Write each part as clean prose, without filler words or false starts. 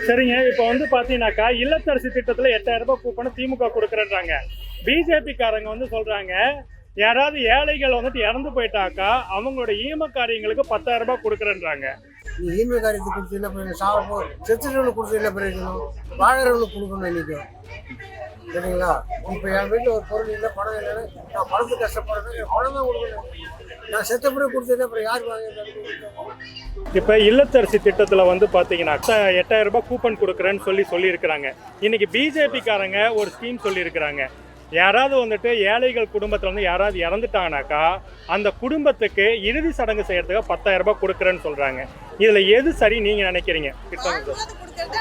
சரிங்க, இப்போ வந்து பாத்தீங்கன்னாக்கா இல்லத்தரசி திட்டத்துல 8000 ரூபாய் கூப்பன் திமுக கொடுக்குறேன்றாங்க. பிஜேபி காரங்க வந்து சொல்றாங்க, யாராவது ஏழைகள் வந்துட்டு இறந்து போயிட்டாக்கா அவங்களோட ஈம காரியங்களுக்கு 10,000 ரூபாய் கொடுக்குறேன்றாங்க. ஈம காரியத்துக்கு கொடுத்து என்ன பிரயோஜனம்? சாவப்போ செத்துட்டவனுக்கு கொடுத்து என்ன பிரயோஜனம்? வாழறவனுக்கு கொடுக்கணும் நினைக்கும். சரிங்களா? இப்போ என் வீட்டில் ஒரு பொருள் இல்லை, பணம் இல்லைன்னு நான் பணத்துக்கு கஷ்டப்படுறேன், என் பணம் தான் கொடுக்கணும். நான் செத்த பிறகு கொடுத்தேன், அப்புறம் யார் வாங்க? இப்போ இல்லத்தரசி திட்டத்தில் வந்து பார்த்தீங்கன்னா 8000 ரூபாய் கூப்பன் கொடுக்குறேன்னு சொல்லியிருக்கிறாங்க. இன்னைக்கு பிஜேபி காரங்க ஒரு ஸ்கீம் சொல்லியிருக்கிறாங்க. யாராவது வந்துட்டு ஏழைகள் குடும்பத்தில் வந்து யாராவது இறந்துட்டாங்கனாக்கா அந்த குடும்பத்துக்கு இறுதி சடங்கு செய்யறதுக்கு 10,000 ரூபாய் கொடுக்குறேன்னு சொல்றாங்க. இதுல எது சரி நீங்க நினைக்கிறீங்க?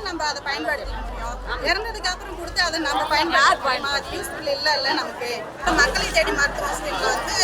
நம்ம அதை பயன்படுத்த முடியும், இறந்ததுக்கு அப்புறம் கொடுத்து அதை நம்ம பயன்படுத்தலாமா? அது யூஸ்ஃபுல் இல்லை நமக்கு. மக்களை தேடி மருத்துவ வசதிகள் வந்து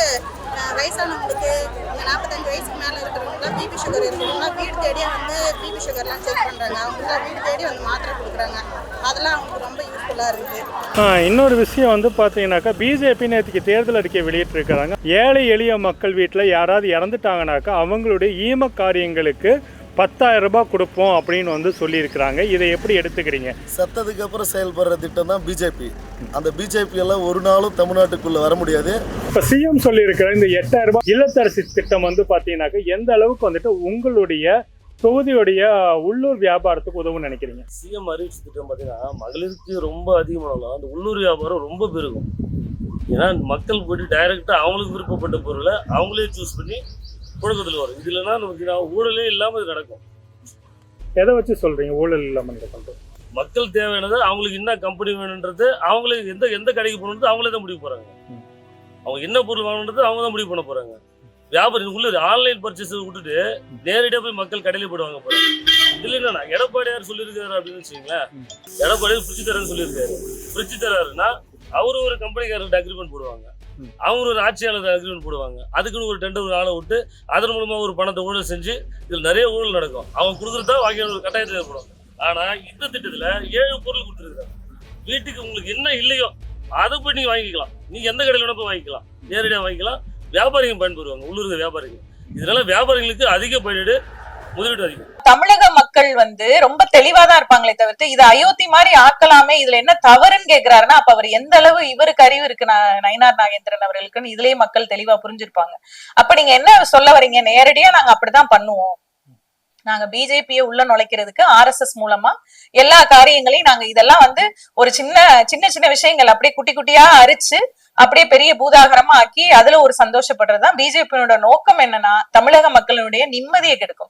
வயசானவங்களுக்கு 45 வயசுக்கு மேலே இருக்கிறவங்களாம் பிபி சுகர் இருக்கிறவங்களாம் வீடு தேடி வந்து பிபி சுகர்லாம் செக் பண்ணுறாங்க. அவங்களாம் வீடு தேடி வந்து மாத்திரை கொடுக்குறாங்க. அதெல்லாம் அவங்களுக்கு ரொம்ப யூஸ்ஃபுல்லாக இருக்குது. இன்னொரு விஷயம் வந்து பார்த்தீங்கன்னாக்கா பிஜேபி நேற்றுக்கு தேர்தல் அறிக்கை வெளியிட்டிருக்கிறாங்க. ஏழை எளிய மக்கள் வீட்டில் யாராவது இறந்துட்டாங்கனாக்கா அவங்களுடைய ஈம காரியங்களுக்கு 10,000 ரூபாய் கொடுப்போம் அப்படின்னு வந்து சொல்லியிருக்கிறாங்க. இதை எப்படி எடுத்துக்கிறீங்க? சத்தத்துக்கு அப்புறம் செயல்படுற திட்டம் தான் பிஜேபி. அந்த பிஜேபி எல்லாம் ஒரு நாளும் தமிழ்நாட்டுக்குள்ள வர முடியாது. இப்போ சிஎம் சொல்லியிருக்கிற இந்த 8000 ரூபாய் இல்லத்தரசி திட்டம் வந்து பார்த்தீங்கன்னாக்கா எந்த அளவுக்கு வந்துட்டு உங்களுடைய தொகுதியுடைய உள்ளூர் வியாபாரத்துக்கு உதவும் நினைக்கிறீங்க? சிஎம் அறிவிச்ச திட்டம் பார்த்தீங்கன்னா மகளிருக்கு ரொம்ப அதிகமானாலும் அந்த உள்ளூர் வியாபாரம் ரொம்ப பெருகும். ஏன்னா மக்கள் போயிட்டு டைரெக்டாக அவங்களுக்கு விருப்பப்பட்ட பொருளை அவங்களே சூஸ் பண்ணி புழக்கத்தில் வரும். இது இல்லைன்னா நமக்கு ஊழலே இல்லாமல் இது நடக்கும். எதை வச்சு சொல்றீங்க ஊழல் இல்லாமல் பண்ணுறது? மக்கள் தேவையானது அவங்களுக்கு என்ன கம்பெனி வேணுன்றது அவங்களே எந்த கடைக்கு போகணுன்றது அவங்களே தான் முடிவு போகிறாங்க. அவங்க என்ன பொருள் வாங்கணுன்றது அவங்க தான் முடிவு பண்ண போகிறாங்க. வியாபாரம் உள்ள ஆன்லைன் பர்ச்சேஸ் விட்டுட்டு நேரடியாக போய் மக்கள் கடையில் போயிடுவாங்க போகிறாங்க. இதில் என்னன்னா எடப்பாடியார் சொல்லியிருக்காரு அப்படின்னு வச்சுக்கீங்களேன். எடப்பாடியார் ஃப்ரிட்ஜ் தரேன்னு சொல்லியிருக்காரு. ஃப்ரிட்ஜ் தராருன்னா அவரு ஒரு கம்பெனிக்காரர்கிட்ட அக்ரிமெண்ட் போடுவாங்க, அவங்க ஒரு ஆட்சியாளர் அக்ரிமெண்ட் போடுவாங்க. அதுக்குன்னு ஒரு டெண்டர் ஒரு ஆளை விட்டு அதன் மூலமாக ஒரு பணத்தை ஊழல் செஞ்சு இதில் நிறைய ஊழல் நடக்கும். அவங்க கொடுக்குறதா வாங்கி ஒரு கட்டாயத்தில் ஏற்படும். ஆனால் இந்த திட்டத்தில் 7 பொருள் கொடுத்துருக்குறாங்க. வீட்டுக்கு உங்களுக்கு என்ன இல்லையோ அதை போய் நீங்கள் வாங்கிக்கலாம். நீங்கள் எந்த கடையில் வேணா போய் வாங்கிக்கலாம், நேரடியாக வாங்கிக்கலாம். வியாபாரிகள் பயன்படுவாங்க, உள்ளூர் வியாபாரிகள். இதனால வியாபாரிகளுக்கு அதிக பயனீடு, முதலீடு அதிகம். தமிழக மக்கள் வந்து ரொம்ப தெளிவாதான் இருப்பாங்களே தவிர்த்து இது அயோத்தி மாதிரி ஆக்கலாமே, இதுல என்ன தவறுன்னு கேக்குறாருன்னா அப்ப அவர் எந்த அளவு இவருக்கு அறிவு இருக்கு நயினார் நாகேந்திரன் அவர்களுக்குன்னு இதுலயே மக்கள் தெளிவா புரிஞ்சிருப்பாங்க. அப்ப நீங்க என்ன சொல்ல வரீங்க? நேரடியா நாங்க அப்படிதான் பண்ணுவோம், நாங்க பிஜேபியை உள்ள நுழைக்கிறதுக்கு RSS மூலமா எல்லா காரியங்களையும் நாங்க இதெல்லாம் வந்து ஒரு சின்ன விஷயங்கள் அப்படியே குட்டி குட்டியா அரிச்சு அப்படியே பெரிய பூதாகரமா ஆக்கி அதுல ஒரு சந்தோஷப்படுறதுதான் பிஜேபியோட நோக்கம். என்னன்னா தமிழக மக்களுடைய நிம்மதியை கெடுக்கும்.